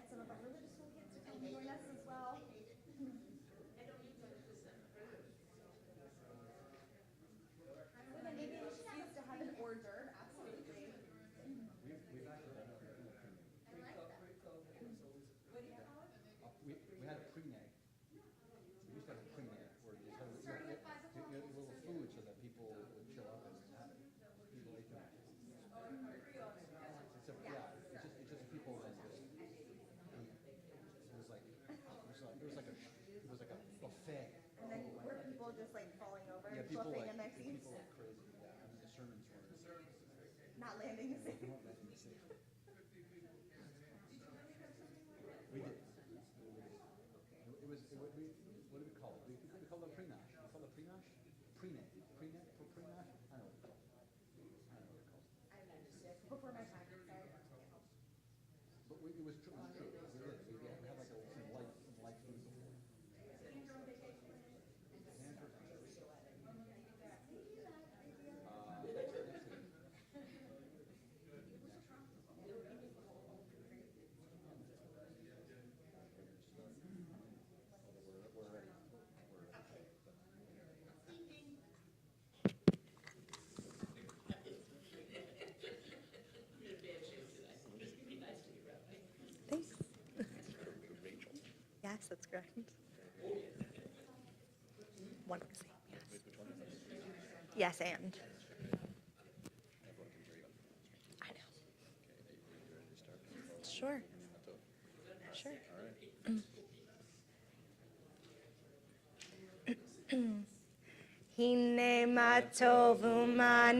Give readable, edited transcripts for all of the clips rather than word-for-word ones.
some of our religious school kids to come join us as well. And then maybe an excuse to have an hors d'oeuvre, absolutely. We've actually done a I like that. What do you call it? we had a pre-nag. We used to have a pre-nag where you just have a little food so that people would show up and have it. People ate that. It's just people that just it was like a buffet. And then were people just like falling over and People flipping like in their seats? people like crazy. Yeah, I mean the sermons were Not landing the same. not letting me see. We did. It was what do we call it? We call it pre-nash. We call it pre-nash? Pre-nash. Pre-nash? Pre-nash? I don't know what it's called. Before my time, sorry. But it was true. We did. We had like some light food before. Thanks. Yes, that's correct. One of the same, yes. Yes, and. I know. Sure. Sure. הנה מה טוב ומה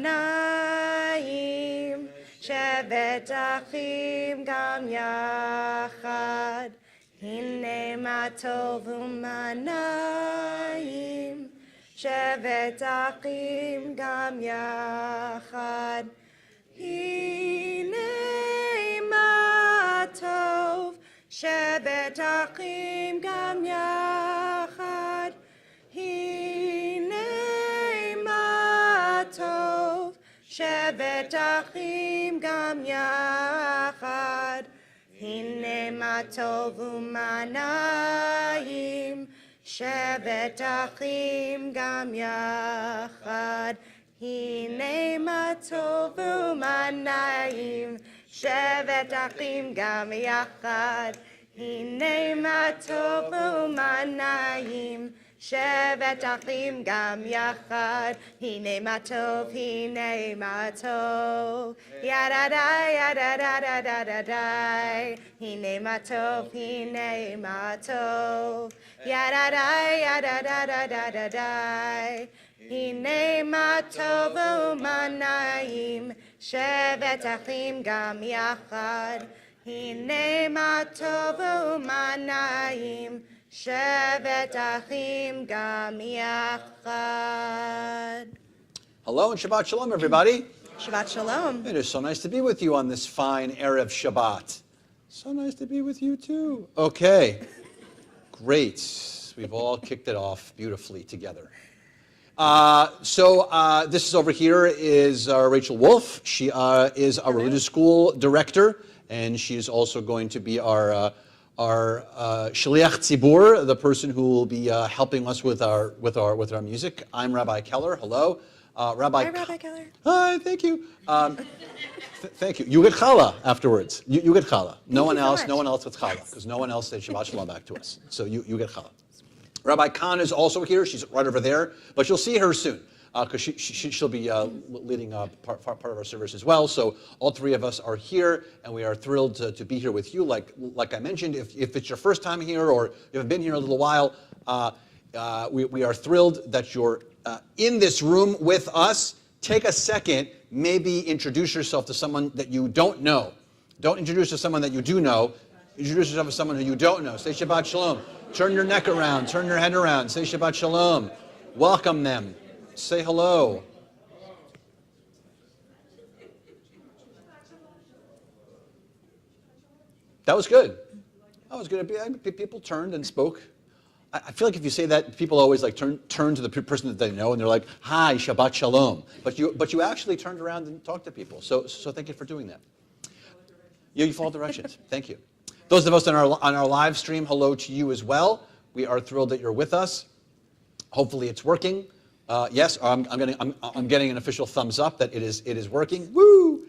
נעים, שבת אחים גם יחד. הנה מה טוב ומה נעים, שבת אחים גם יחד. הנה מה טוב, שבת אחים גם יחד. הנה מה טוב, שבת אחים גם יחד. הנה מה טוב ומה נעים, שבת אחים גם יחד. הנה מה טוב ומה נעים, שבת אחים גם יחד. הנה מה טוב ומה נעים, שבת אחים גם יחד. הנה מה טוב, הנה מה טוב, ידעי, ידעי. הנה מה טוב, הנה מה טוב, ידעי, ידעי. הנה מה טוב ומה נעים, שבת אחים גם יחד. הנה מה טוב ומה נעים, שבת אחים גם יחד. Hello and Shabbat Shalom, everybody. Shabbat Shalom. It is so nice to be with you on this fine Erev Shabbat. So nice to be with you too. Okay, great. We've all kicked it off beautifully together. This is over here is Rachel Wolfe. She is our religious school director, and she is also going to be our Shliach Tzibur, the person who will be helping us with our music. I'm Rabbi Keller. Hello, Rabbi. Hi, Rabbi Keller. Hi, thank you. Thank you. You get challah afterwards. You get challah. No one else gets challah because no one else said Shabbat Shalom back to us. So you get challah. Rabbi Khan is also here. She's right over there, but you'll see her soon because she'll be leading part of our service as well. So all three of us are here, and we are thrilled to be here with you. Like I mentioned, if it's your first time here or you haven't been here a little while, we are thrilled that you're in this room with us. Take a second, maybe introduce yourself to someone that you don't know. Don't introduce to someone that you do know. Introduce yourself to someone who you don't know. Say Shabbat Shalom. Turn your neck around. Turn your head around. Say Shabbat Shalom. Welcome them. Say hello. That was good. That was good. People turned and spoke. I feel like if you say that, people always like turn to the person that they know and they're like, "Hi, Shabbat Shalom." But you actually turned around and talked to people. So thank you for doing that. You followed directions. Thank you. Those of us on our live stream, hello to you as well. We are thrilled that you're with us. Hopefully it's working. Yes, I'm getting an official thumbs up that it is working. Woo!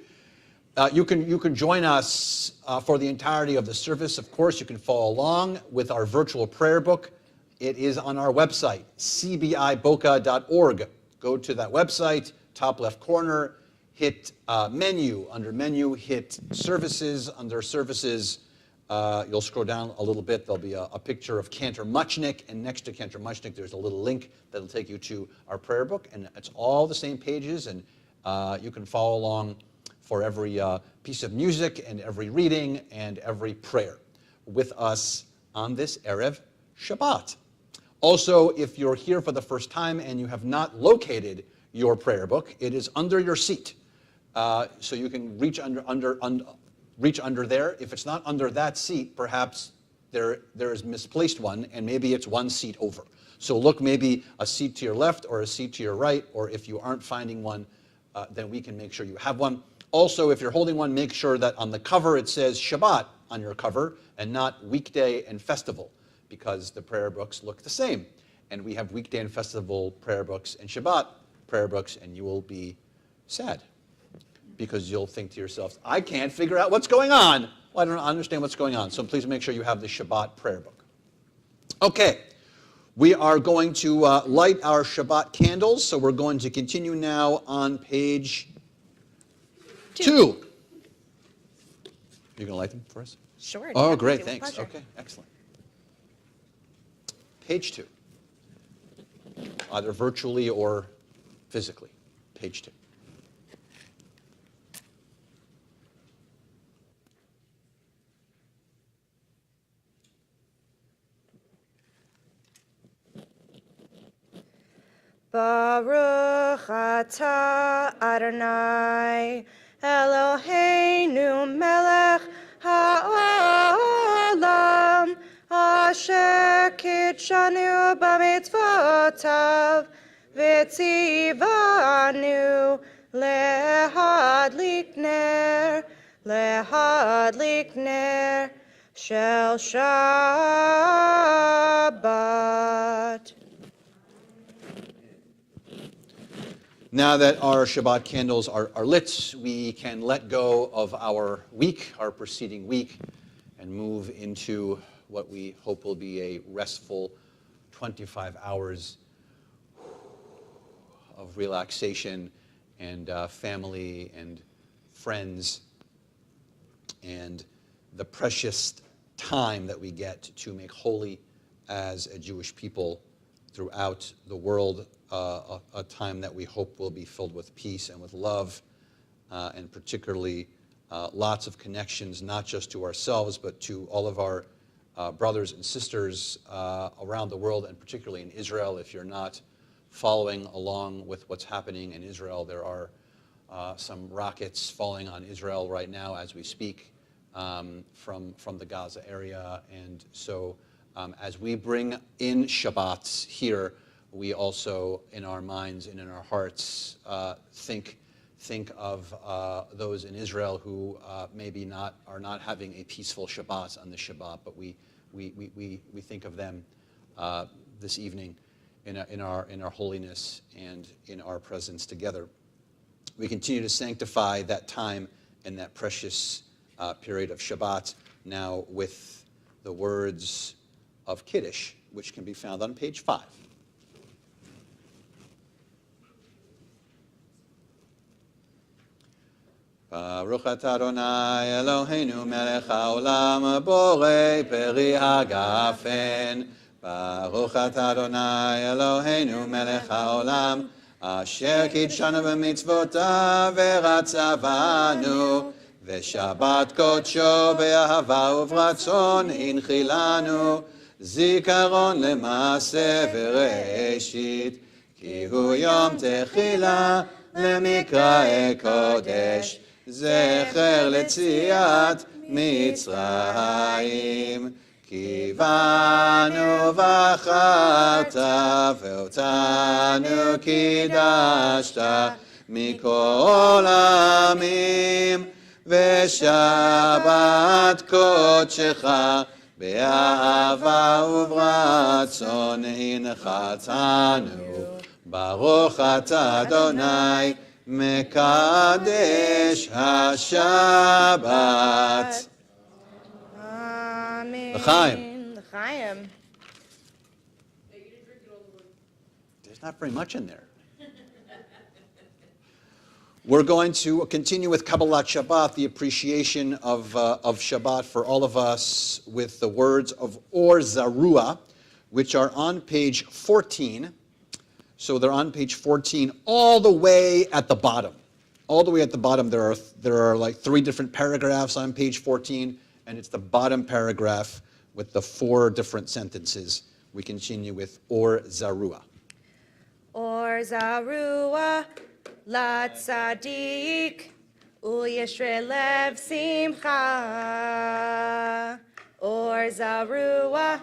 You can join us for the entirety of the service. Of course, you can follow along with our virtual prayer book. It is on our website, cbiboca.org. Go to that website, top left corner, hit menu. Under menu, hit services. Under services, you'll scroll down a little bit. There'll be a picture of Cantor Muchnick, and next to Cantor Muchnick, there's a little link that'll take you to our prayer book, and it's all the same pages, and you can follow along for every piece of music and every reading and every prayer with us on this Erev Shabbat. Also, if you're here for the first time and you have not located your prayer book, it is under your seat. So you can reach under there. If it's not under that seat, perhaps there is misplaced one, and maybe it's one seat over. So look maybe a seat to your left or a seat to your right, or if you aren't finding one, then we can make sure you have one. Also, if you're holding one, make sure that on the cover it says Shabbat on your cover and not weekday and festival, because the prayer books look the same. And we have weekday and festival prayer books and Shabbat prayer books, and you will be sad because you'll think to yourselves, I can't figure out what's going on. Well, I don't understand what's going on. So please make sure you have the Shabbat prayer book. Okay, we are going to light our Shabbat candles. So we're going to continue now on page 2. You're going to light them for us? Sure. Oh, definitely, great, with thanks. pleasure. Okay, excellent. Page 2. Either virtually or physically. Page 2. Baruch atah Adonai Eloheinu melech ha'olam asher kitshanu b'mitzvotav v'tzivanu lehadlik ner shel Shabbat. Now that our Shabbat candles are lit, we can let go of our week, our preceding week, and move into what we hope will be a restful 25 hours of relaxation and family and friends and the precious time that we get to make holy as a Jewish people throughout the world, a time that we hope will be filled with peace and with love, and particularly lots of connections, not just to ourselves, but to all of our brothers and sisters around the world, and particularly in Israel. If you're not following along with what's happening in Israel, there are some rockets falling on Israel right now as we speak from the Gaza area, and so as we bring in Shabbats here, we also, in our minds and in our hearts, think of those in Israel who maybe are not having a peaceful Shabbat on the Shabbat, but we think of them this evening in our holiness and in our presence together. We continue to sanctify that time and that precious period of Shabbat now with the words of Kiddush, which can be found on page 5. Baruch atah Adonai Eloheinu melech haolam borei peri hagafen. Baruch atah Adonai Eloheinu melech haolam asher kitshanu b'mitzvotav v'ratzavanu v'shabbat kodsho be'ahava u'vratzon inchilanu zikaron למעשה וראשית כי הוא יום תחילה למקראי קודש זכר ליציאת מצרים כי בנו בחרת ואותנו קידשת מכל העמים ושבת קודשך באהבה וברצון הנחתנו. ברוך אתה אדוני מקדש השבת. Amen. L'chaim. L'chaim. There's not very much in there. We're going to continue with Kabbalat Shabbat, the appreciation of Shabbat for all of us, with the words of Or Zarua, which are on page 14. So they're on page 14, all the way at the bottom. All the way at the bottom, there are like 3 different paragraphs on page 14, and it's the bottom paragraph with the 4 different sentences. We continue with Or Zarua. Or Zarua. Lat Tzadik, Uyeshre Lev Simcha. Or Zarua,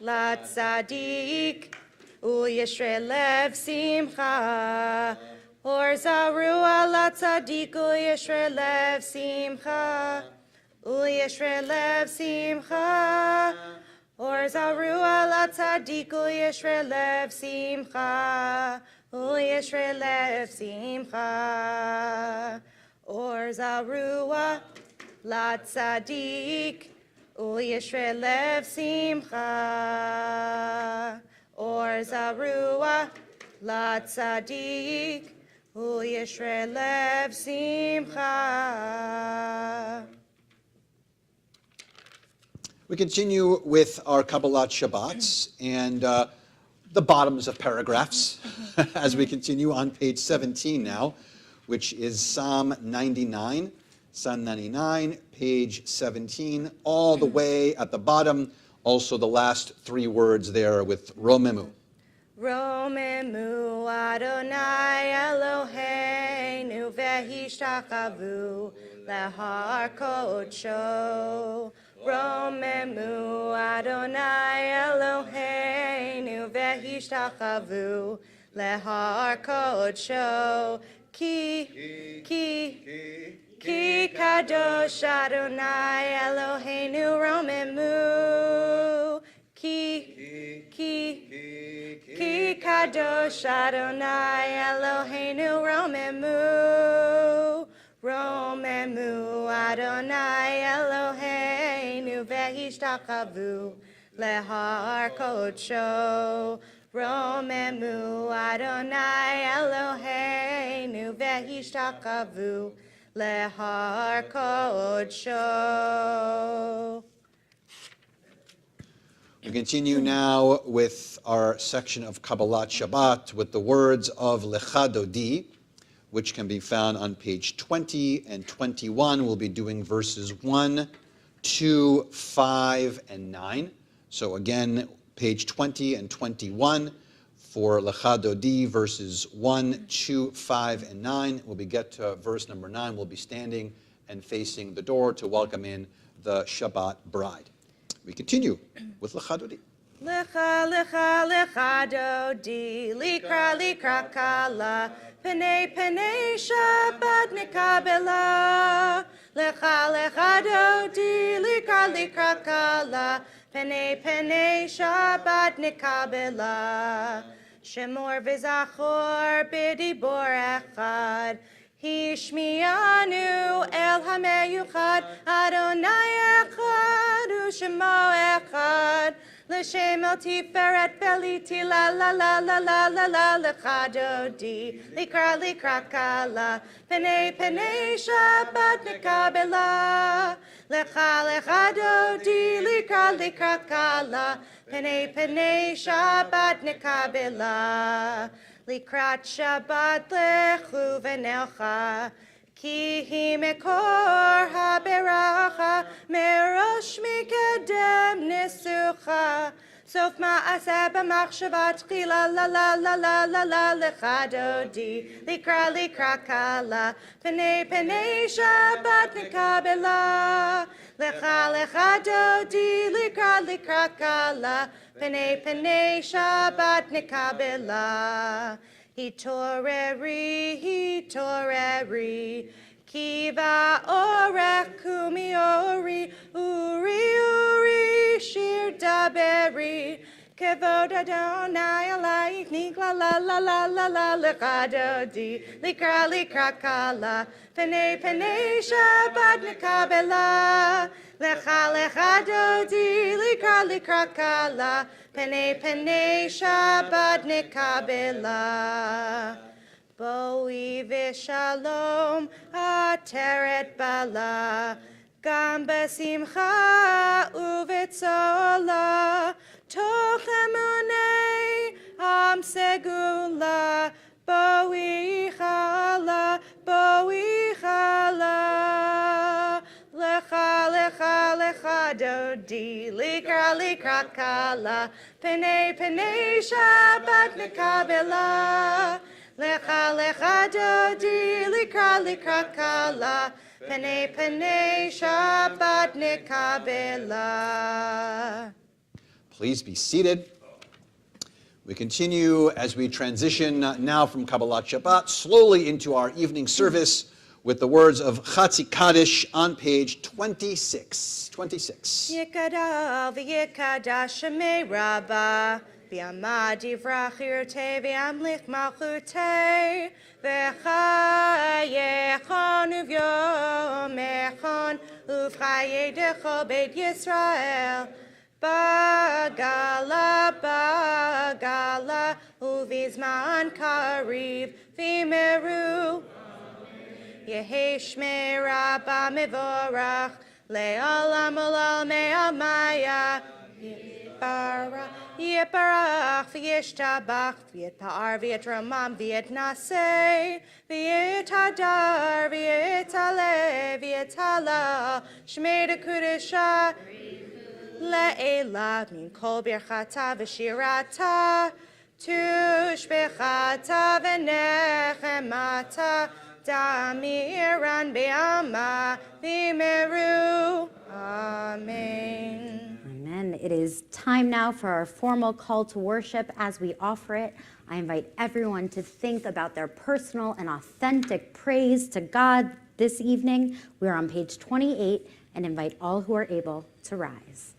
Lat Tzadik, Uyeshre Lev Simcha. Or Zarua, Lat Tzadik, Uyeshre Lev Simcha. Uyeshre Lev Simcha. Or Zarua, Lat Tzadik, Uyeshre Lev Simcha. Uyeshre lev simcha. Or Zarua, Lat Tzadik, Uyeshre lev simcha. Or Zarua, Lat Tzadik, Uyeshre lev simcha. We continue with our Kabbalat Shabbats and the bottoms of paragraphs as we continue on page 17 now, which is Psalm 99. Psalm 99, page 17, all the way at the bottom. Also the last 3 words there with Romemu. Romemu Adonai Eloheinu v'hishtakavu lehar kodsho. Romemu Adonai Eloheinu v'hishtakavu lehar kodsho. Ki kadosh Adonai Eloheinu romemu. Ki kadosh Adonai Eloheinu romemu. Romemu Adonai Eloheinu v'hishtakavu lehar kodsho. Romemu Adonai Eloheinu v'hishtakavu lehar kodsho. We continue now with our section of Kabbalat Shabbat with the words of Lecha Dodi, which can be found on page 20 and 21. We'll be doing verses 1, 2, 5, and 9. So again, page 20 and 21 for Lecha Dodi, verses 1, 2, 5, and 9. When we get to verse number 9, we'll be standing and facing the door to welcome in the Shabbat bride. We continue with Lecha Dodi. Lecha, lecha, lecha dodi, likra, likra kala, pene, pene, Shabbat nikabela. Lecha, lecha dodi, likra, likra kala, pene, pene, Shabbat nikabela. Shemor v'zachor b'dibor echad, Hishmianu el hameyuchad, Adonai echad, u'shemo echad. L'shem el tiferet beliti la la la la la la la lecha dodi, likra likra kala, pene pene Shabbat nikabela. Lecha lecha dodi, likra likra kala, pene pene Shabbat nikabela. Likrat Shabbat lechu v'nelcha, ki hi mekor haberacha, merosh mikedem nisucha. Sof ma'aseh b'machshavat chila la la la la la la lecha dodi, likra likra kala, pene pene Shabbat nikabela. Lecha lecha dodi, likra likra kala, pene pene Shabbat nikabela. Hitoreri, hitoreri, Kiva orech kumi ori, uri, shir daberi. Kevod Adonai alayich nigla la lechadodi, likra kala, penei Shabbat nekabela, lecha dodi, likra kala, penei Shabbat nekabela. Boi v'shalom ateret bala, gam besimcha uvetzola, toch emunei am segula, boi chala, lecha dodi, likra kala, penei Shabbat nekabela. Lecha dodi, likra kala, penei Shabbat nekabela. Please be seated. We continue as we transition now from Kabbalat Shabbat slowly into our evening service with the words of Chatzi Kaddish on page 26. Yikada v'yikada shemei Rabbah, v'yamad yivrach yirtei v'yamlich malchutei, v'chayechon uv'yomechon uv'chayedecho beit Yisrael. Bagala, uvizman kariv, v'meru. Yehi shmei Rabbah mevorach, le'olam olal me'amaya. Yiparach, v'yishtabach, v'yitpa'ar, v'yitramam, v'yitnaseh, v'yitadar, v'yitale, v'yitala, shmei dekudesha. Le'ela min kol birchata v'shirata, tushbechata v'nechemata, damiran be'ama v'meru. Amen. Amen. It is time now for our formal call to worship. As we offer it, I invite everyone to think about their personal and authentic praise to God this evening. We are on page 28 and invite all who are able to rise.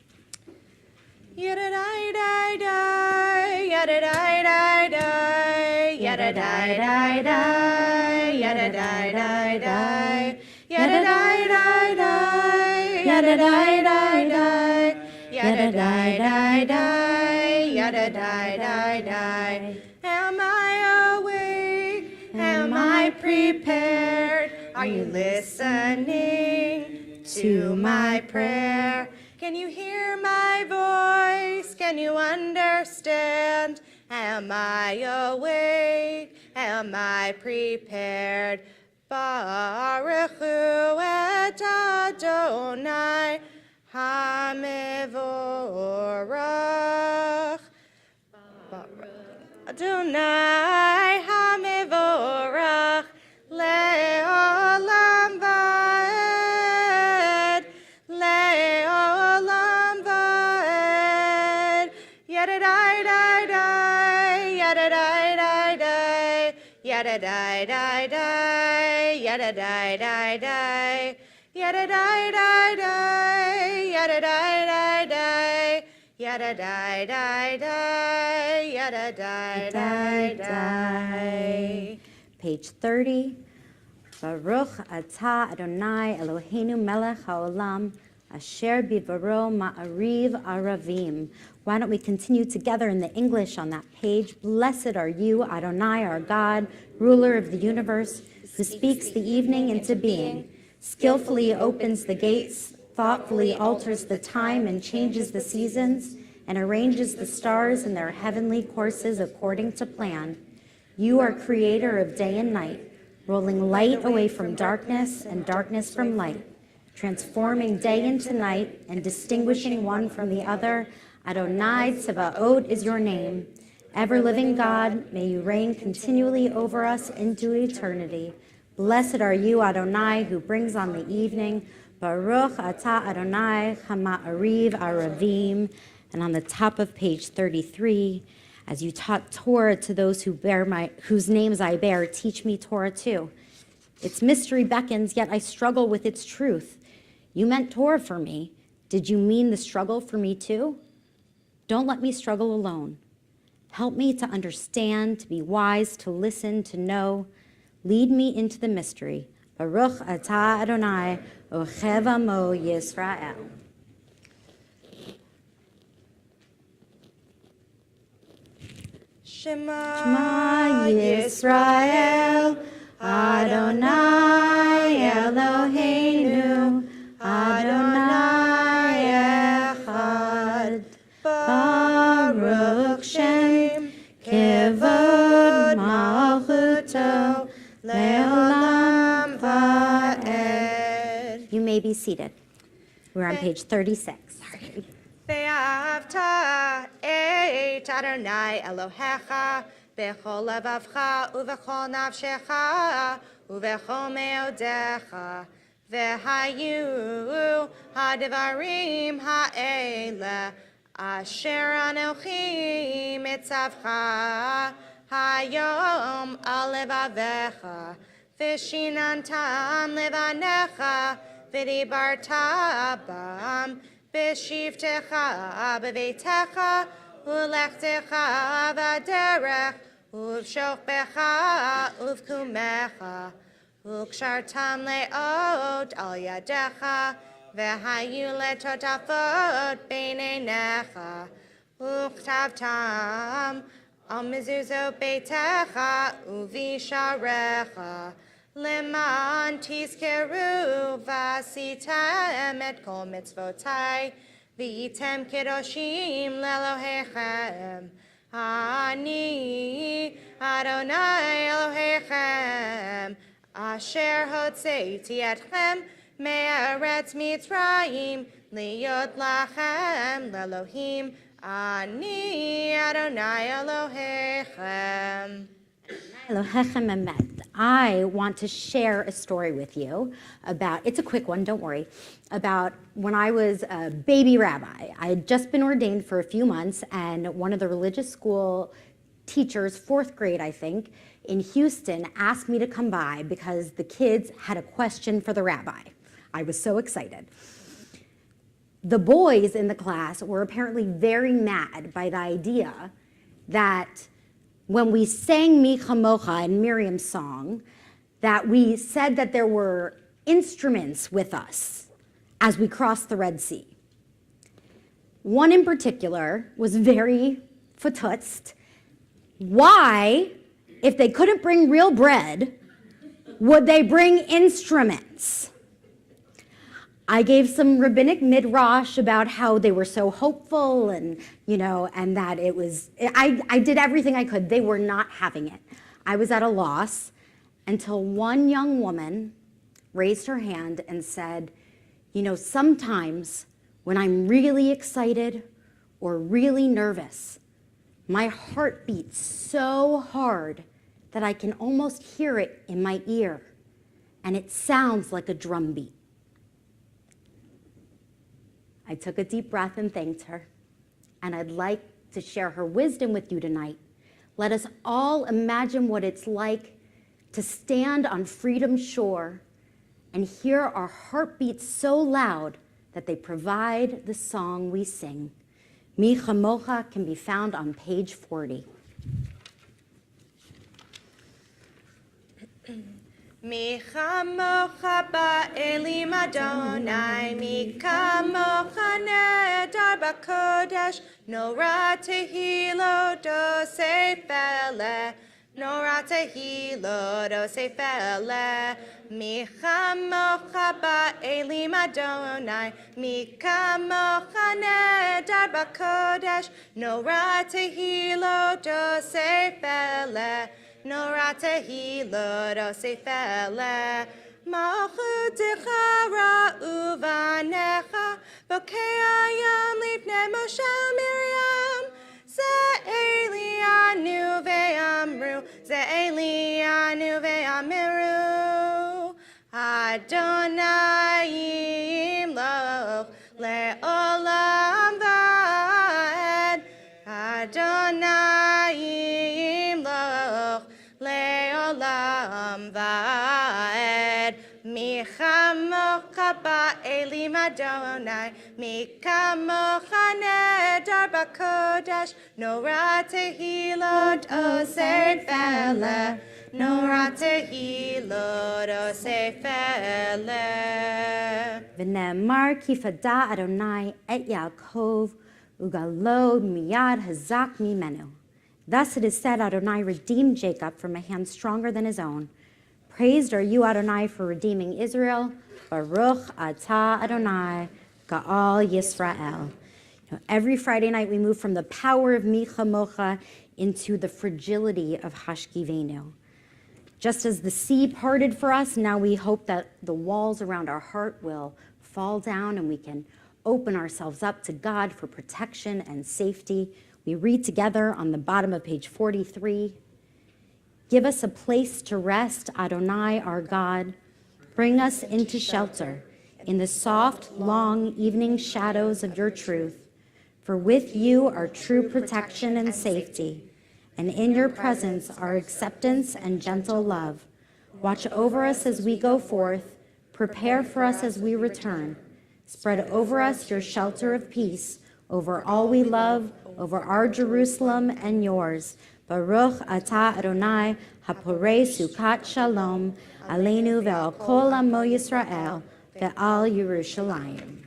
Yada-dai-dai-dai, yada-dai-dai-dai, yada-dai-dai-dai, yada-dai-dai-dai, yada-dai-dai-dai, yada-dai-dai-dai, yada-dai-dai-dai, yada-dai-dai-dai. Am I awake? Am I prepared? Are you listening to my prayer? Can you hear my voice? Can you understand? Am I awake? Am I prepared? Baruch hu et Adonai hamevorach. Adonai hamevorach le'olam va'ed. Le'olam va'ed. Yada-dai-dai-dai, yada-dai-dai-dai, yada-dai-dai-dai, yada-dai-dai-dai, yada-dai-dai-dai, yada-dai-dai-dai, yada-dai-dai-dai, yada-dai-dai-dai. Page 30. Baruch atah Adonai Eloheinu melech haolam, asher bivaro ma'ariv aravim. Why don't we continue together in the English on that page? Blessed are you, Adonai, our God, ruler of the universe, who speaks the evening into being, skillfully opens the gates, thoughtfully alters the time and changes the seasons, and arranges the stars in their heavenly courses according to plan. You are creator of day and night, rolling light away from darkness and darkness from light, transforming day into night and distinguishing one from the other. Adonai Tzebaot is your name. Ever-living God, may you reign continually over us into eternity. Blessed are you, Adonai, who brings on the evening. Baruch atah Adonai hama'ariv aravim. And on the top of page 33, as you taught Torah to those whose names I bear, teach me Torah too. Its mystery beckons, yet I struggle with its truth. You meant Torah for me. Did you mean the struggle for me too? Don't let me struggle alone. Help me to understand, to be wise, to listen, to know. Lead me into the mystery. Baruch atah Adonai, ochev amo Yisrael. Shema Yisrael, Adonai Eloheinu, Adonai Echad. Baruch Shem, Kevod Malchuto, Leolam Va'ed. You may be seated. We're on page 36. Ve'ahavta et Adonai Elohecha bechol levavcha uvechol nafshecha uvechol meodecha ve'hayu hadavarim ha'ele asher anochi mitzavcha hayom al levavecha v'shinantam levanecha v'dibarta bam B'shivtecha b'veitecha u'lechtecha v'derech u'v'shochbecha u'v'kumecha u'kshartam le'od al yadecha v'hayu letotafot b'neinecha u'chtavtam al mezuzot beitecha u'visharecha Leman tizkeru v'asitem et kol mitzvotai v'yitem kedoshim lelohechem Ani Adonai Elohechem asher hotzeiti etchem me'eretz Mitzrayim liyot lachem lelohim Ani Adonai Elohechem. Elohechem emet. I want to share a story with you about, it's a quick one, don't worry, about when I was a baby rabbi. I had just been ordained for a few months, and one of the religious school teachers, 4th grade, I think, in Houston, asked me to come by because the kids had a question for the rabbi. I was so excited. The boys in the class were apparently very mad by the idea that when we sang Mi Chamocha in Miriam's song, that we said that there were instruments with us as we crossed the Red Sea. One in particular was very fututzt. Why, if they couldn't bring real bread, would they bring instruments? I gave some rabbinic midrash about how they were so hopeful and, and that it was, I did everything I could. They were not having it. I was at a loss until one young woman raised her hand and said, sometimes when I'm really excited or really nervous, my heart beats so hard that I can almost hear it in my ear, and it sounds like a drum beat. I took a deep breath and thanked her, and I'd like to share her wisdom with you tonight. Let us all imagine what it's like to stand on freedom's shore and hear our heartbeats so loud that they provide the song we sing. Mi Chamocha can be found on page 40. Mi chamocha ba'elim Adonai, mi kamocha nedar b'kodesh, nora tehilo dosei fele, nora tehilo dosei fele. Mi chamocha ba'elim Adonai, mi kamocha nedar b'kodesh, nora tehilo dosei fele. Nora tehilo dosei fele, malchutecha ra'uvanecha, bokei hayam lifnei Moshe u'Miriam, ze'elianu ve'amru, ze'elianu ve'amiru, Adonai yimloch le'olam va'ed, Adonai yimloch le'olam va'ed. Mi chamocha ba'elim Adonai, mi kamocha nedar b'kodesh, nora tehilot osei fele, nora tehilot osei fele. V'ne'emar ki fada Adonai et Yaakov, ugalo miyad hazak mimenu. Thus it is said, Adonai redeemed Jacob from a hand stronger than his own. Praised are you, Adonai, for redeeming Israel. Baruch atah Adonai, Ga'al Yisrael. Every Friday night we move from the power of Mi Chamocha into the fragility of Hashkivenu. Just as the sea parted for us, now we hope that the walls around our heart will fall down and we can open ourselves up to God for protection and safety. We read together on the bottom of page 43. Give us a place to rest, Adonai, our God. Bring us into shelter in the soft, long evening shadows of your truth. For with you are true protection and safety, and in your presence are acceptance and gentle love. Watch over us as we go forth. Prepare for us as we return. Spread over us your shelter of peace, over all we love, over our Jerusalem and yours. Baruch atah Adonai, haporei sukat shalom, aleinu ve'al kol amo Yisrael, ve'al Yerushalayim.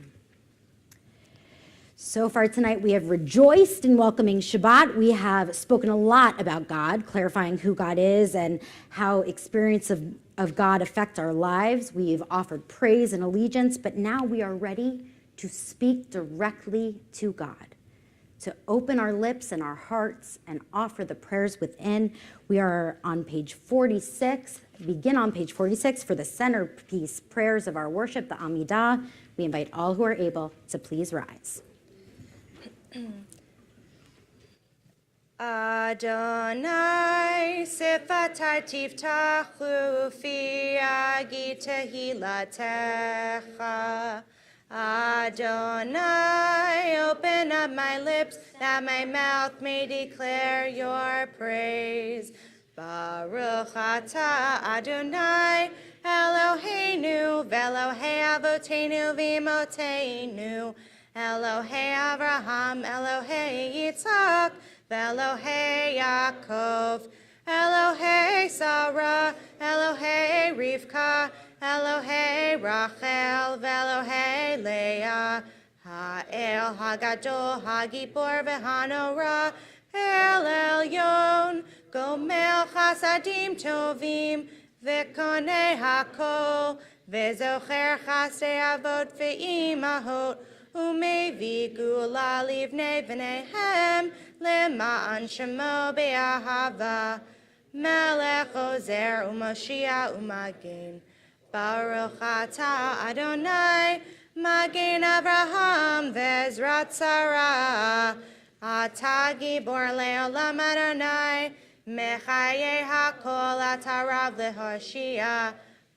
So far tonight, we have rejoiced in welcoming Shabbat. We have spoken a lot about God, clarifying who God is and how experience of God affect our lives. We've offered praise and allegiance, but now we are ready to speak directly to God, to open our lips and our hearts and offer the prayers within. We are on page 46, begin on page 46 for the centerpiece prayers of our worship, the Amidah. We invite all who are able to please rise. Adonai sifatai tiftachu fi agi tehilatecha. Adonai, open up my lips that my mouth may declare your praise. Baruch atah Adonai, Eloheinu, ve'Elohei avotenu v'imotenu, Elohei Avraham, Elohei Yitzhak, ve'Elohei Yaakov, Elohei Sarah, Elohei Rivka, Elohei Rachel, ve'Elohei Leah, Ha'el Hagadol, Hagibor ve'Hanora, El Elyon, Gomel Chasadim Tovim, ve'Konei Hakol, ve'Zocher Chasdei Avot ve'Imahot, Umevi Gula Livnei V'neihem, Lema'an Shemo be'ahava, Melech Ozer u'Moshiach u'Magen. Baruch atah Adonai, Magen Avraham ve'Ezrat Sarah. Atah Gibor le'olam Adonai, Mechaye hakol atah Rav le'Hoshia,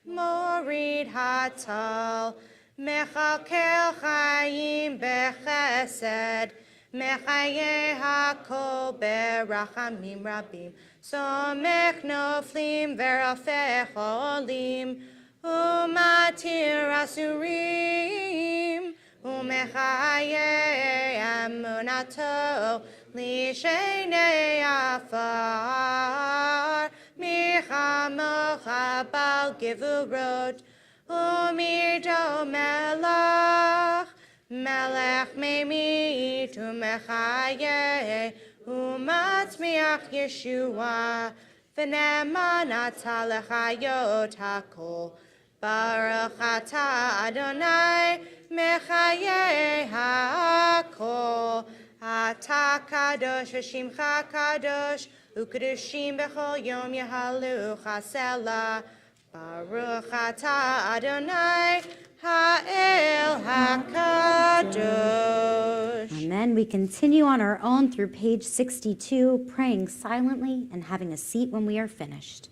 Morid hatal, Mechakel chayim bechesed, Mechaye hakol berachamim rabim, Somech noflim verafeh cholim, Umatir asurim, Umechaye amunato, Lishenei afar, Michamocha bal givurot, Umirdo melach, Melech memit umechaye, Umatzmiach Yeshua, V'ne'eman atah lechayot hakol. Baruch atah Adonai, mechaye hakol. Atah kadosh v'shimcha kadosh, u'kedushim b'chol yom yahalu chasela. Baruch atah Adonai, ha'el hakadosh. Amen. We continue on our own through page 62, praying silently and having a seat when we are finished.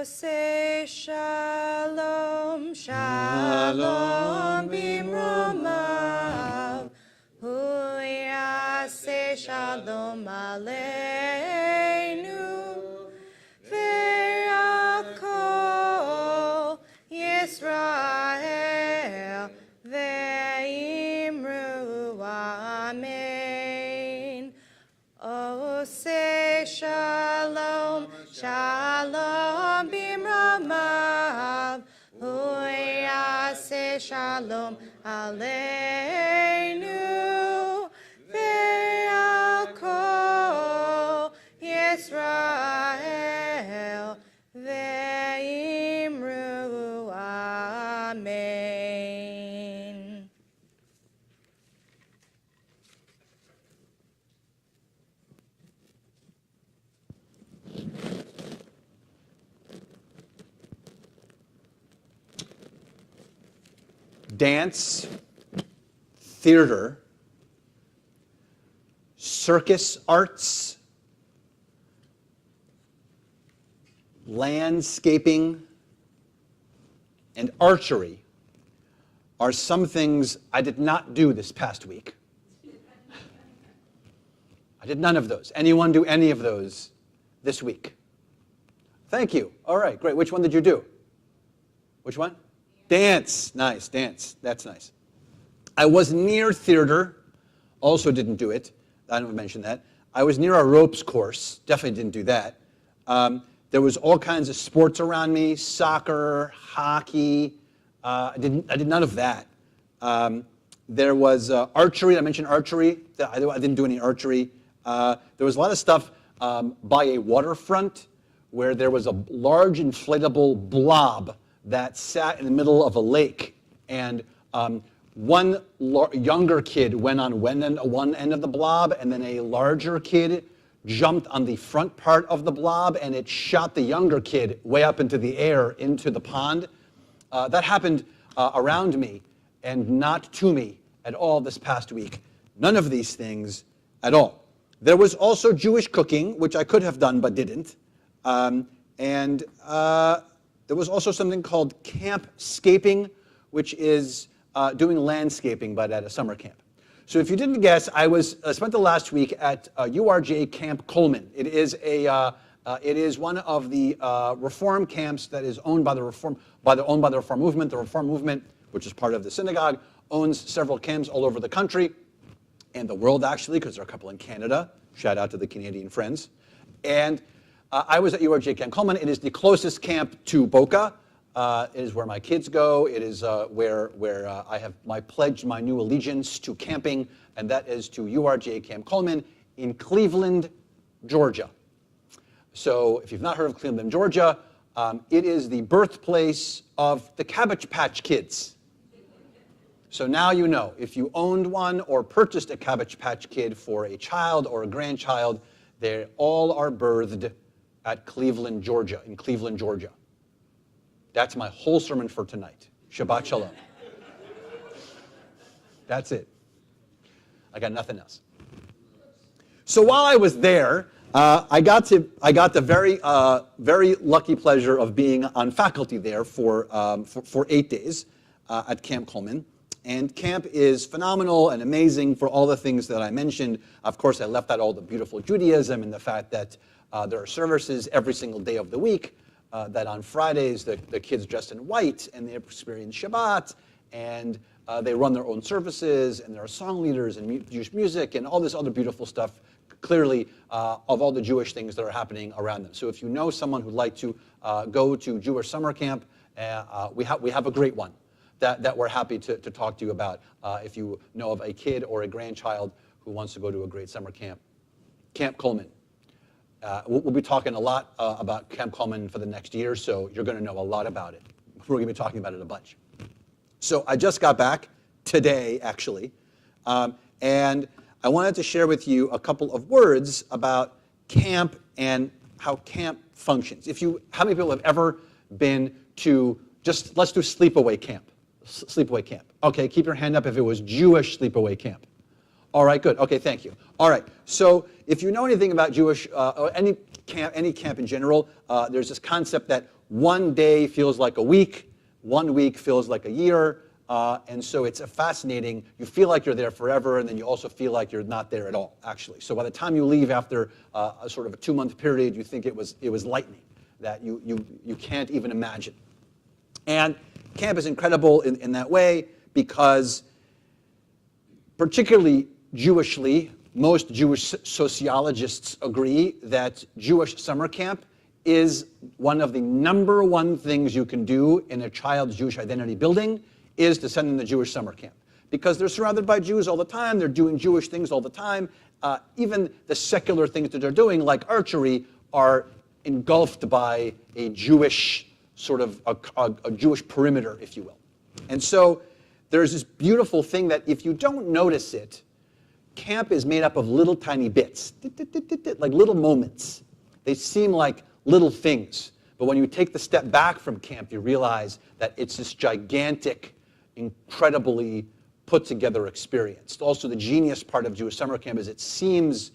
say shalom, shalom bimromav. Hu yaseh shalom aleinu. Ve'yakol Yisrael ve'imru amen. Oh, say shalom, shalom bimromav. Hu yaseh shalom aleinu. Ve'yakol Yisrael ve'imru amen. Dance, theater, circus arts, landscaping, and archery are some things I did not do this past week. I did none of those. Anyone do any of those this week? Thank you. All right, great. Which one did you do? Which one? Dance. Nice, dance. That's nice. I was near theater. Also didn't do it. I didn't mention that. I was near a ropes course. Definitely didn't do that. There was all kinds of sports around me, soccer, hockey. I did none of that. There was archery. I mentioned archery. I didn't do any archery. There was a lot of stuff by a waterfront where there was a large inflatable blob that sat in the middle of a lake. And one younger kid went on one end of the blob, and then a larger kid jumped on the front part of the blob, and it shot the younger kid way up into the air, into the pond. That happened around me and not to me at all this past week. None of these things at all. There was also Jewish cooking, which I could have done but didn't. There was also something called campscaping, which is doing landscaping but at a summer camp. So if you didn't guess, I spent the last week at URJ Camp Coleman. It is one of the reform camps that is owned by the Reform Movement. The Reform Movement, which is part of the synagogue, owns several camps all over the country and the world, actually, because there are a couple in Canada. Shout out to the Canadian friends. And I was at URJ Camp Coleman. It is the closest camp to Boca. It is where my kids go. It is where I have pledged my new allegiance to camping, and that is to URJ Camp Coleman in Cleveland, Georgia. So if you've not heard of Cleveland, Georgia, it is the birthplace of the Cabbage Patch Kids. So now you know, if you owned one or purchased a Cabbage Patch Kid for a child or a grandchild, they all are birthed at Cleveland, Georgia, in Cleveland, Georgia. That's my whole sermon for tonight. Shabbat shalom. That's it. I got nothing else. So while I was there, I got the very lucky pleasure of being on faculty there for 8 days at Camp Coleman. And camp is phenomenal and amazing for all the things that I mentioned. Of course, I left out all the beautiful Judaism and the fact that there are services every single day of the week, that on Fridays the kids dressed in white and they experience Shabbat, and they run their own services, and there are song leaders and Jewish music and all this other beautiful stuff, clearly of all the Jewish things that are happening around them. So if you know someone who'd like to go to Jewish summer camp, we have a great one that we're happy to talk to you about if you know of a kid or a grandchild who wants to go to a great summer camp. Camp Coleman. We'll be talking a lot about Camp Coleman for the next year, so you're going to know a lot about it. We're going to be talking about it a bunch. So I just got back today, actually, and I wanted to share with you a couple of words about camp and how camp functions. How many people have ever been to, let's do sleepaway camp. Sleepaway camp. Okay, keep your hand up if it was Jewish sleepaway camp. All right, good. Okay, thank you. All right, so if you know anything about Jewish, or any camp in general, there's this concept that one day feels like a week, 1 week feels like a year, and so it's a fascinating, you feel like you're there forever, and then you also feel like you're not there at all, actually. So by the time you leave after a sort of a 2-month period, you think it was lightning that you can't even imagine. And camp is incredible in that way because, particularly Jewishly, most Jewish sociologists agree that Jewish summer camp is one of the #1 things you can do in a child's Jewish identity building is to send them to Jewish summer camp. Because they're surrounded by Jews all the time, they're doing Jewish things all the time. Even the secular things that they're doing, like archery, are engulfed by a Jewish sort of a Jewish perimeter, if you will. And so there's this beautiful thing that if you don't notice it, camp is made up of little tiny bits, like little moments. They seem like little things. But when you take the step back from camp, you realize that it's this gigantic, incredibly put together experience. Also, the genius part of Jewish summer camp is it seems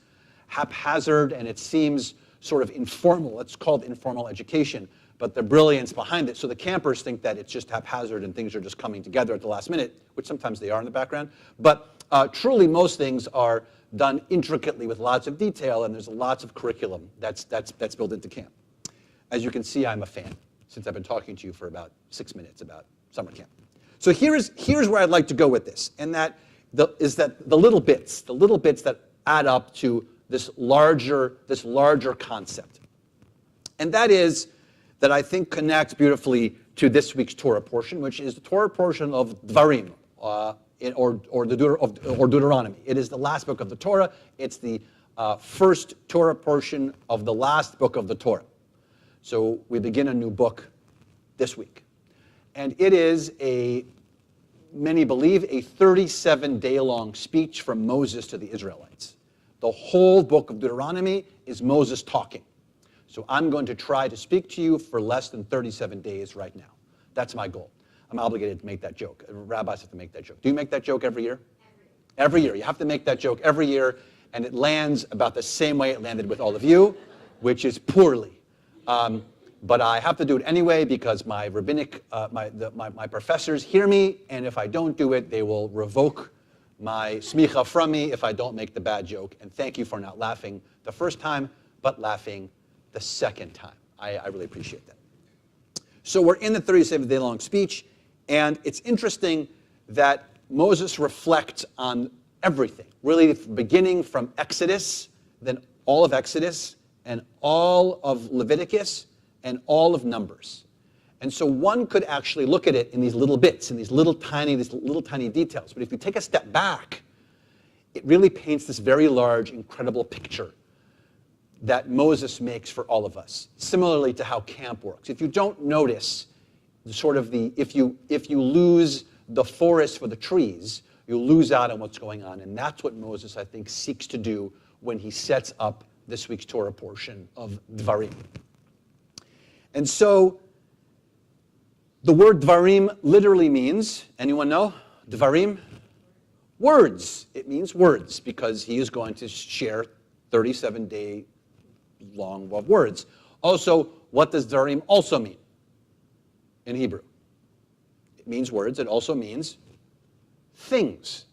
haphazard and it seems sort of informal. It's called informal education, but the brilliance behind it. So the campers think that it's just haphazard and things are just coming together at the last minute, which sometimes they are in the background. But truly, most things are done intricately with lots of detail, and there's lots of curriculum that's built into camp. As you can see, I'm a fan, since I've been talking to you for about 6 minutes about summer camp. So here's where I'd like to go with this, and that is that the little bits that add up to this larger concept. And that is that I think connects beautifully to this week's Torah portion, which is the Torah portion of Dvarim, or Deuteronomy. It is the last book of the Torah. It's the first Torah portion of the last book of the Torah. So we begin a new book this week. And it is many believe, a 37-day-long speech from Moses to the Israelites. The whole book of Deuteronomy is Moses talking. So I'm going to try to speak to you for less than 37 days right now. That's my goal. I'm obligated to make that joke. Rabbis have to make that joke. Do you make that joke every year? Every year. You have to make that joke every year, and it lands about the same way it landed with all of you, which is poorly. But I have to do it anyway because my rabbinic, my professors hear me, and if I don't do it, they will revoke my smicha from me if I don't make the bad joke. And thank you for not laughing the first time, but laughing the second time. I really appreciate that. So we're in the 37-day-long speech, and it's interesting that Moses reflects on everything, really beginning from Exodus, then all of Exodus, and all of Leviticus, and all of Numbers. And so one could actually look at it in these little bits, in these little tiny details. But if you take a step back, it really paints this very large, incredible picture that Moses makes for all of us, similarly to how camp works. If you don't notice if you lose the forest for the trees, you lose out on what's going on. And that's what Moses, I think, seeks to do when he sets up this week's Torah portion of Dvarim. And so the word Dvarim literally means, anyone know? Dvarim? Words. It means words because he is going to share 37-day long of words. Also, what does Dvarim also mean in Hebrew? It means words. It also means things,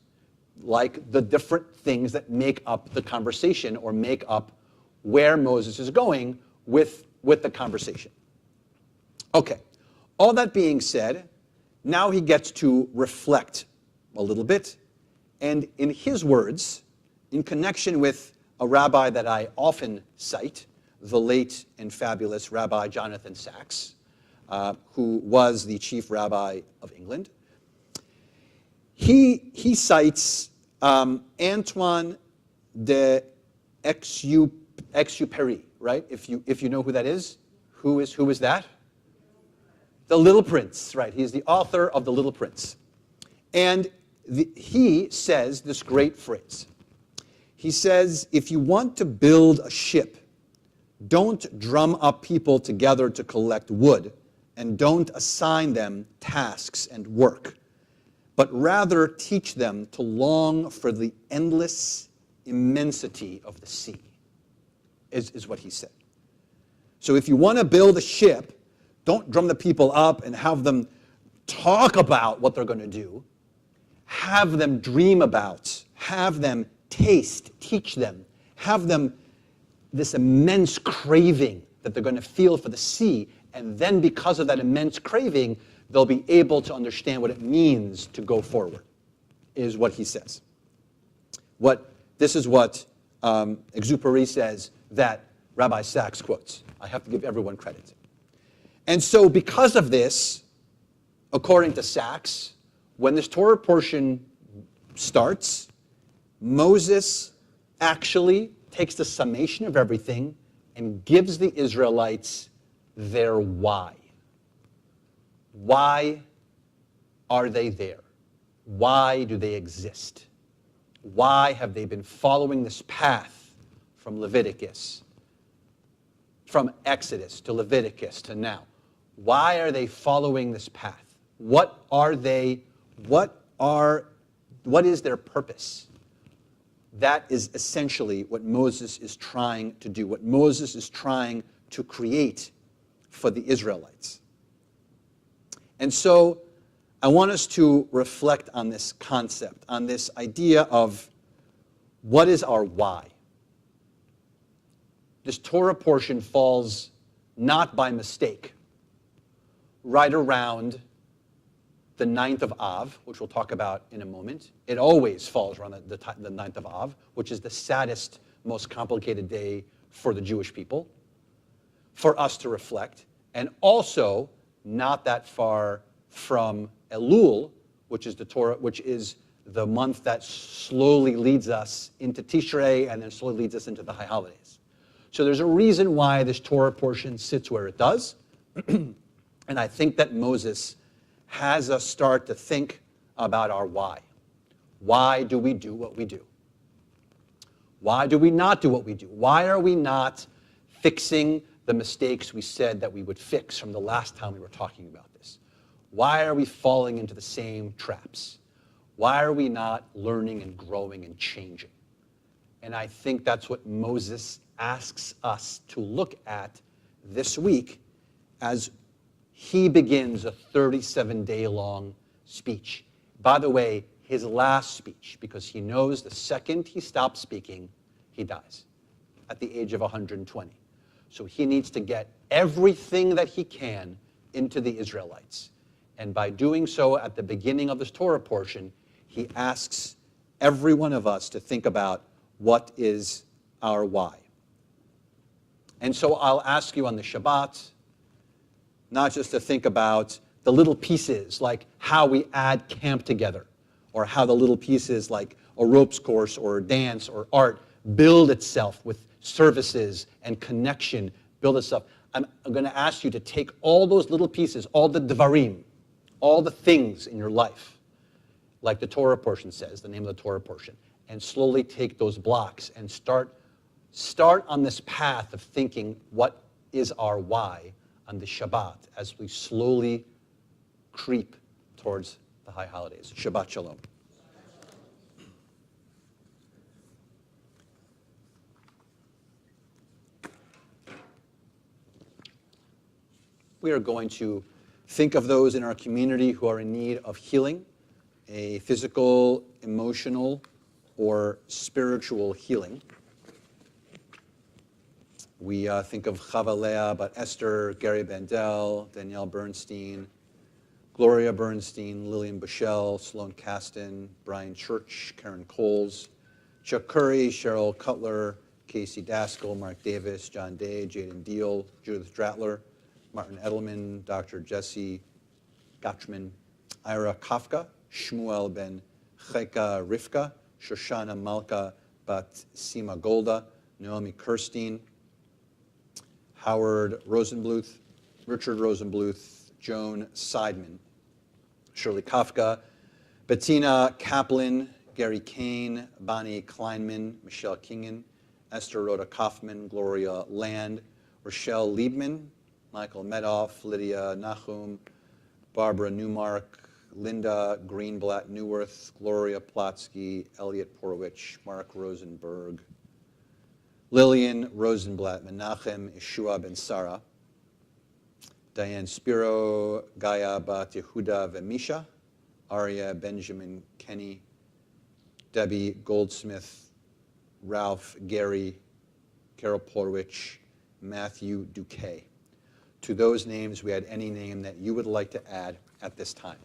like the different things that make up the conversation or make up where Moses is going with the conversation. Okay, all that being said, now he gets to reflect a little bit, and in his words, in connection with a rabbi that I often cite, the late and fabulous Rabbi Jonathan Sacks, who was the chief rabbi of England, he cites Antoine de Exupéry, right? If you know who that is, who is that? The Little Prince, right? He's the author of The Little Prince. And he says this great phrase. He says, if you want to build a ship, don't drum up people together to collect wood, and don't assign them tasks and work, but rather teach them to long for the endless immensity of the sea, is what he said. So if you want to build a ship, Don't drum the people up and have them talk about what they're going to do. Have them dream about, have them taste, teach them, have them this immense craving that they're going to feel for the sea, and then because of that immense craving, they'll be able to understand what it means to go forward, is what he says. This is what Exupery says that Rabbi Sachs quotes. I have to give everyone credit. And so because of this, according to Sachs, when this Torah portion starts, Moses actually takes the summation of everything and gives the Israelites their why. Why are they there? Why do they exist? Why have they been following this path from Leviticus, from Exodus to Leviticus to now? Why are they following this path? What is their purpose? That is essentially what Moses is trying to do, what Moses is trying to create for the Israelites. And so I want us to reflect on this concept, on this idea of what is our why. This Torah portion falls not by mistake right around the 9th of Av, which we'll talk about in a moment. It always falls around the 9th of Av, which is the saddest, most complicated day for the Jewish people, for us to reflect, and also not that far from Elul, which is the month that slowly leads us into Tishrei and then slowly leads us into the high holidays. So there's a reason why this Torah portion sits where it does, and I think that Moses has us start to think about our why. Why do we do what we do? Why do we not do what we do? Why are we not fixing the mistakes we said that we would fix from the last time we were talking about this? Why are we falling into the same traps? Why are we not learning and growing and changing? And I think that's what Moses asks us to look at this week as he begins a 37-day-long speech. By the way, his last speech, because he knows the second he stops speaking, he dies at the age of 120. So he needs to get everything that he can into the Israelites. And by doing so at the beginning of this Torah portion, he asks every one of us to think about what is our why. And so I'll ask you on the Shabbat, not just to think about the little pieces, like how we add camp together, or how the little pieces like a ropes course or dance or art build itself with services and connection, build itself. I'm going to ask you to take all those little pieces, all the dvarim, all the things in your life, like the Torah portion says, the name of the Torah portion, and slowly take those blocks and start on this path of thinking what is our why on the Shabbat as we slowly creep towards the high holidays. Shabbat Shalom. We are going to think of those in our community who are in need of healing, a physical, emotional, or spiritual healing. We think of Chava Leah, but Esther, Gary Bandel, Danielle Bernstein, Gloria Bernstein, Lillian Bushell, Sloan Caston, Brian Church, Karen Coles, Chuck Curry, Cheryl Cutler, Casey Daskell, Mark Davis, John Day, Jaden Deal, Judith Dratler, Martin Edelman, Dr. Jesse Gotchman, Ira Kafka, Shmuel Ben Cheka Rivka, Shoshana Malka Bat Sima Golda, Naomi Kirstein, Howard Rosenbluth, Richard Rosenbluth, Joan Seidman, Shirley Kafka, Bettina Kaplan, Gary Kane, Bonnie Kleinman, Michelle Kingen, Esther Rhoda Kaufman, Gloria Land, Rochelle Liebman, Michael Medoff, Lydia Nahum, Barbara Newmark, Linda Greenblatt Newworth, Gloria Plotsky, Elliot Porowich, Mark Rosenberg, Lillian Rosenblatt, Menachem Yeshua Ben Sarah, Diane Spiro, Gaia Bat Yehuda Vemisha, Aria Benjamin Kenny, Debbie Goldsmith, Ralph Gary, Carol Porwich, Matthew Duque. To those names, we add any name that you would like to add at this time.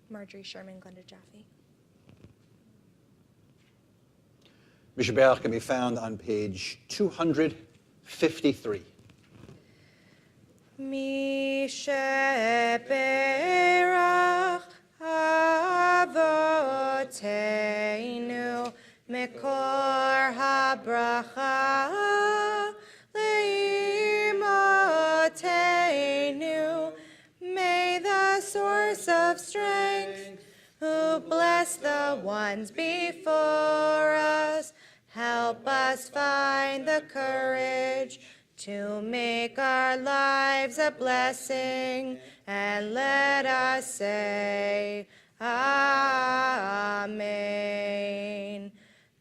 Marjorie Sherman, Glenda Jaffe. Mishabach can be found on page 253. Misheberach Avoteinu Mekor HaBracha Leimotenu. May the source of strength, who bless the ones before us, help us find the courage to make our lives a blessing, and let us say, Amen.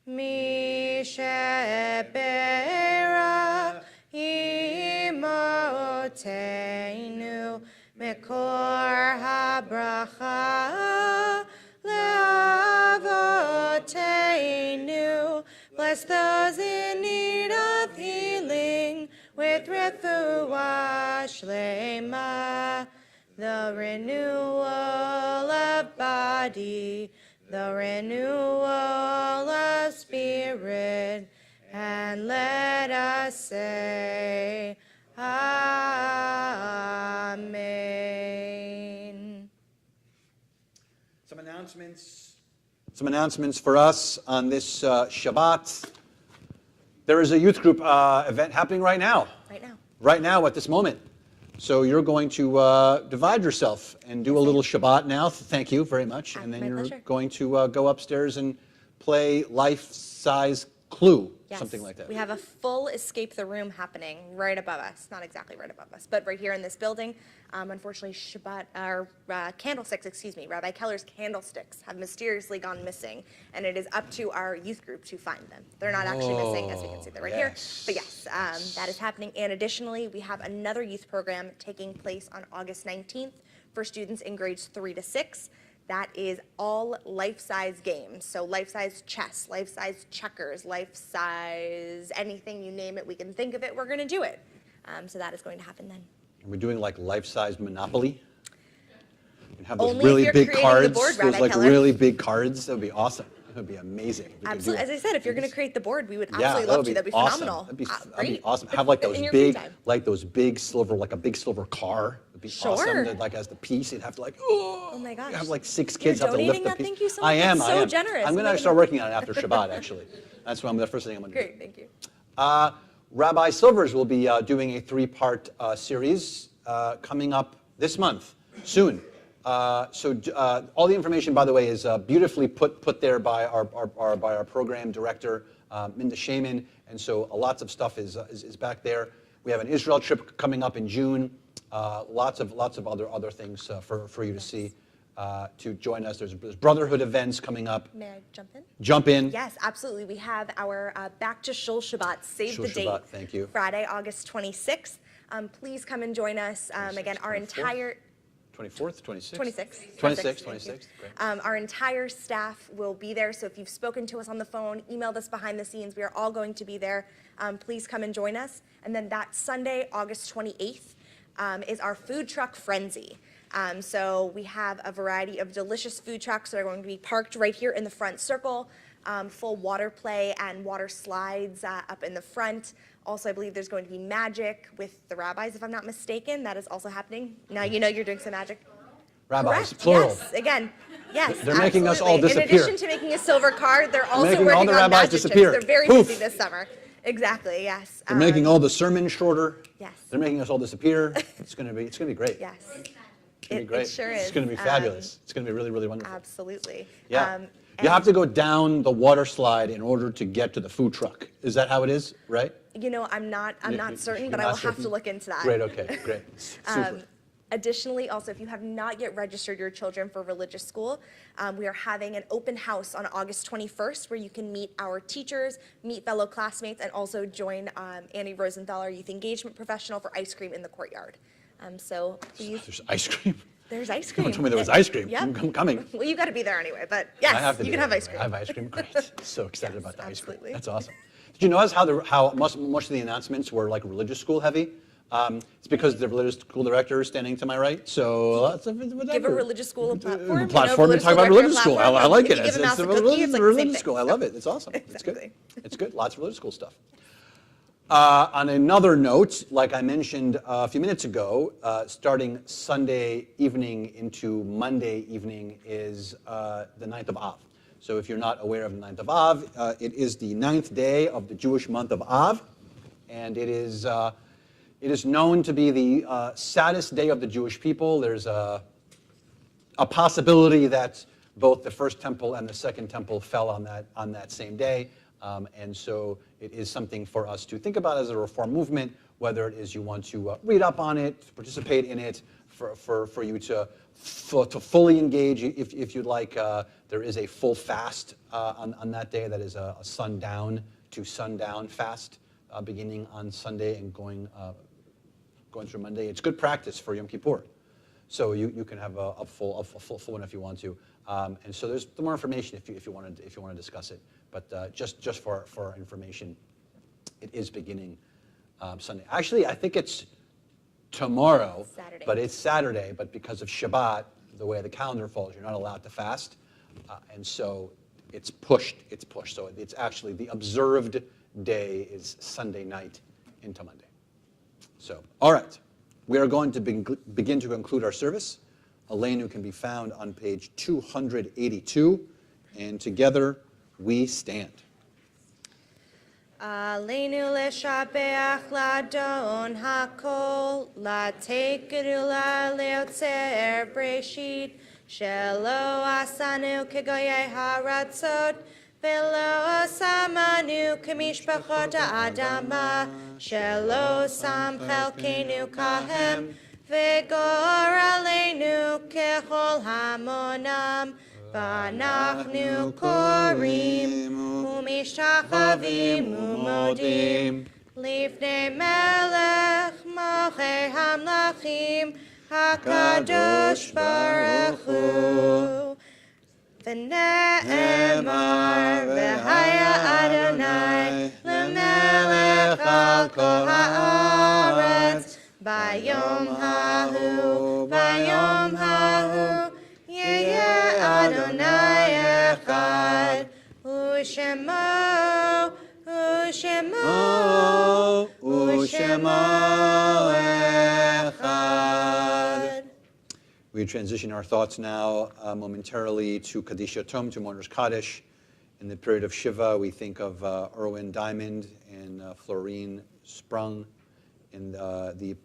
Misheberach Imotenu Mekor HaBracha Le'avoteinu. Bless those in need of healing with refuah shlema, the renewal of body, the renewal of spirit, and let us say, Amen. Some announcements for us on this Shabbat. There is a youth group event happening right now. Right now at this moment. So you're going to divide yourself and do a little Shabbat now. Thank you very much. And then you're going to go upstairs and play life-size Clue, something like that. We have a full escape the room happening right above us. Not exactly right above us, but right here in this building. Unfortunately, candlesticks, Rabbi Keller's candlesticks have mysteriously gone missing, and it is up to our youth group to find them. They're not actually missing, as we can see, they're right here. But yes, that is happening. And additionally, we have another youth program taking place on August 19th for students in grades 3 to 6. That is all life-size games. So life-size chess, life-size checkers, life-size anything, you name it, we can think of it, we're going to do it. So that is going to happen then. We're doing like life-size Monopoly. And have those Only really if you're big creating cards. the board, Those Rabbi like Keller. really big cards. That would be awesome. That would be amazing. Absolutely. As I said, if you're going to create the board, we would Yeah, absolutely that love would to. be That'd be awesome. phenomenal. That'd be Great. awesome. Have like those In your free big, time. like those big silver, like a big silver car. It'd be awesome. That, like as the piece, you'd have to like, Oh my gosh. you have like 6 kids You're have to lift donating the that? piece. Thank you so I much. am. That's I so am. generous. I'm going to start working on it after Shabbat. Actually, that's what the first thing I'm going to do. Great, thank you. Rabbi Silvers will be doing a 3-part series coming up this month, soon. So all the information, by the way, is beautifully put there by our program director, Minda Shaman, and so lots of stuff is back there. We have an Israel trip coming up in June. Lots of other things for you to see. To join us. There's Brotherhood events coming up. May I jump in? Jump in. Yes, absolutely. We have our Back to Shul Shabbat, save Shul the date. Shabbat, thank you. Friday, August 26th. Please come and join us. Again, our 24th? entire 24th, 26th? 26th. 26th, Thank you. 26th. Great. Our entire staff will be there, so if you've spoken to us on the phone, emailed us behind the scenes, we are all going to be there. Please come and join us. And then that Sunday, August 28th, is our food truck frenzy. So we have a variety of delicious food trucks that are going to be parked right here in the front circle, full water play and water slides up in the front. Also, I believe there's going to be magic with the rabbis, if I'm not mistaken. That is also happening. Now you know you're doing some magic. Rabbis, Correct. plural. Yes, again, yes. They're making us all absolutely. disappear. In addition to making a silver card, they're also making all working the on rabbis magic disappear. tricks. They're very Poof. busy this summer. Exactly, yes. They're making all the sermons shorter. Yes. They're making us all disappear. It's going to be great. Yes. It's going to be great. It sure is. It's going to be fabulous. It's going to be really, really wonderful. Absolutely. Yeah. You have to go down the water slide in order to get to the food truck. Is that how it is, right? You know, I'm not certain, but I will have to look into that. Great, okay, great. Super. Additionally, also, if you have not yet registered your children for religious school, we are having an open house on August 21st where you can meet our teachers, meet fellow classmates, and also join Annie Rosenthal, our youth engagement professional, for ice cream in the courtyard. So please. There's ice cream. There's ice cream. Someone told me there was ice cream. Yep. I'm coming. Well, you got to be there anyway, but I yes, have to you be can have there ice cream. anyway. I have ice cream. Great. So excited about the ice cream. absolutely. That's awesome. Did you notice how much of the announcements were like religious school heavy? It's because the religious school director is standing to my right. So lots of whatever. Give a religious school a platform. Platform and talk about religious school. I like it. Give a mouse a It's cookie, it's like the same religious thing. school. I love it. It's awesome. It's good. Exactly. It's good. Lots of religious school stuff. On another note, like I mentioned a few minutes ago, starting Sunday evening into Monday evening is the 9th of Av. So if you're not aware of the 9th of Av, it is the 9th day of the Jewish month of Av, and it is known to be the saddest day of the Jewish people. There's a possibility that both the first temple and the second temple fell on that same day. And so it is something for us to think about as a reform movement, whether it is you want to read up on it, participate in it, for you to fully engage if you'd like. There is a full fast on that day that is a sundown to sundown fast beginning on Sunday and going through Monday. It's good practice for Yom Kippur. So you can have a full one if you want to. And so there's more information if you want to discuss it. But just for information, it is beginning Sunday. Actually, I think it's tomorrow, Saturday. But it's Saturday. But because of Shabbat, the way the calendar falls, you're not allowed to fast, and so it's pushed. So it's actually the observed day is Sunday night into Monday. So, all right, we are going to begin to conclude our service. Aleinu can be found on page 282, and together we stand. Aleinu leshabeach ladon hakol, latek gedula leotzer breshit, shelo asanu kegoyei haratzot, velo samanu kemishpachot ha'adama, shelo sam chelkenu kahem, vegor aleinu kechol hamonam, v'anachnu korim u'mishachavim u'modim lifnei melech mocher hamlachim hakadosh baruch hu v'ne'emar v'haya Adonai lemelech al kol ha'aretz bayom hahu Adonai echad, u'shemo echad. We transition our thoughts now momentarily to Kaddish Yatom, to Mourner's Kaddish. In the period of Shiva, we think of Erwin Diamond and Florine Sprung. In the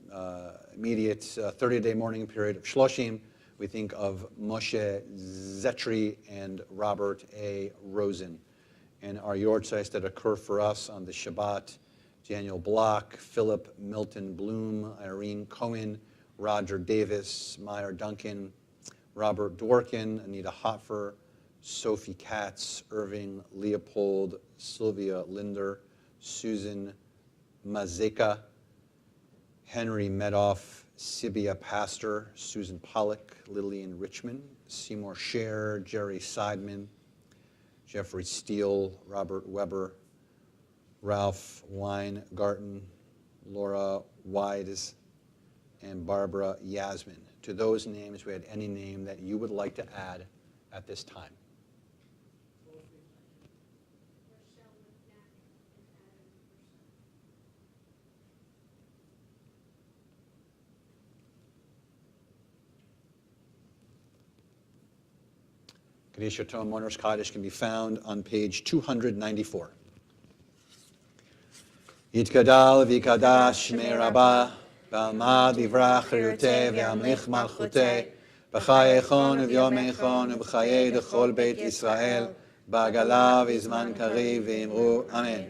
immediate 30-day mourning period of Shloshim, we think of Moshe Zetri and Robert A. Rosen. And our yortzeits that occur for us on the Shabbat: Daniel Block, Philip Milton Bloom, Irene Cohen, Roger Davis, Meyer Duncan, Robert Dworkin, Anita Hotfer, Sophie Katz, Irving Leopold, Sylvia Linder, Susan Mazeka, Henry Medoff, Sibia Pastor, Susan Pollock, Lillian Richmond, Seymour Scher, Jerry Seidman, Jeffrey Steele, Robert Weber, Ralph Weingarten, Laura Wides, and Barbara Yasmin. To those names, we had any name that you would like to add at this time. Kaddish Yatom, Mourner's Kaddish can be found on page 294. יתגדל ויקדש שמי רבה, ועלמד יברח חירותי וימליך מלכותי, בחייכון וביומייכון ובחיי דכל בית ישראל, בעגלה וזמן קריב ואמרו אמן.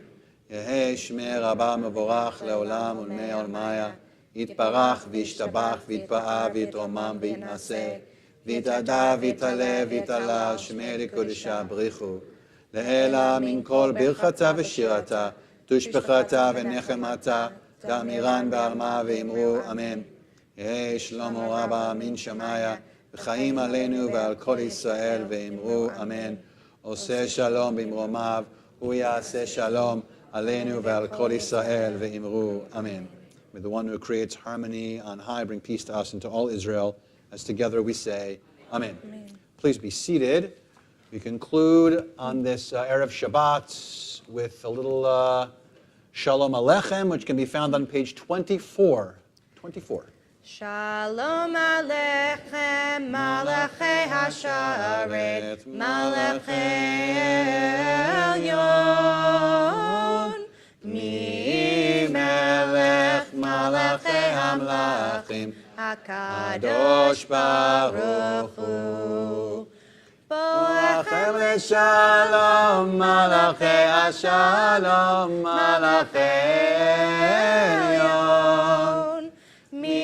יהא שמי רבה מבורך לעולם ולמי עולמיה, יתברך וישתבח ויתפאר ויתרומם ויתנשא, ויתהדה ויתעלה ויתעלה שמי לקודשה בריחו. לעילה מן כל ברכתה ושירתה, תושבחתה ונחמתה, תאמירן בעלמה ואמרו אמן. יהא שלמה רבה מן שמיה, וחיים עלינו ועל כל ישראל ואמרו אמן. עושה שלום במרומיו, הוא יעשה שלום עלינו ועל כל ישראל ואמרו amen. May the one who creates harmony on high bring peace to us and to all Israel, as together we say amen. Please be seated. We conclude on this Erev Shabbat with a little Shalom Aleichem, which can be found on page 24. Shalom Aleichem, Malachei Hasharet, Malachei Elyon, Mi Melech Malachei Hamlachim, HaKadosh Baruch Hu. Boachem leShalom, Malachei Hashalom, Malachei Elyon, Mi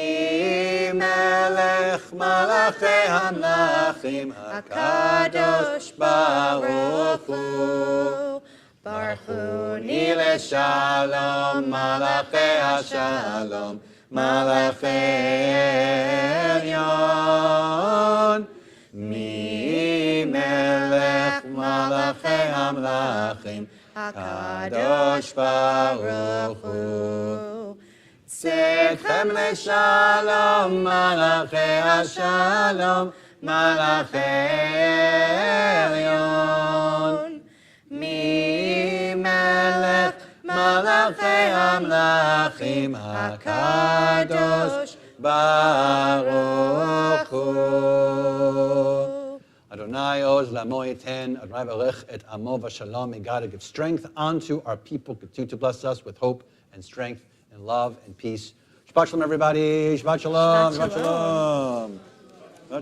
Melech Malachei Hamlachim, HaKadosh Baruch Hu. Baruchuni leShalom, Malachei Hashalom, Malachei Elyon, Mi Melech Malachei Hamlachim, HaKadosh Baruch Hu. Tzedchem leShalom, Malachei Hashalom, Malachei Elyon, Mi Melech Malachei Hamlachim, HaKadosh Baruch Hu. Adonai oz lamo yiten, Adonai varech et amo v'shalom. May God give strength unto our people, continue to bless us with hope and strength and love and peace. Shabbat shalom, everybody. Shabbat shalom. Shabbat shalom.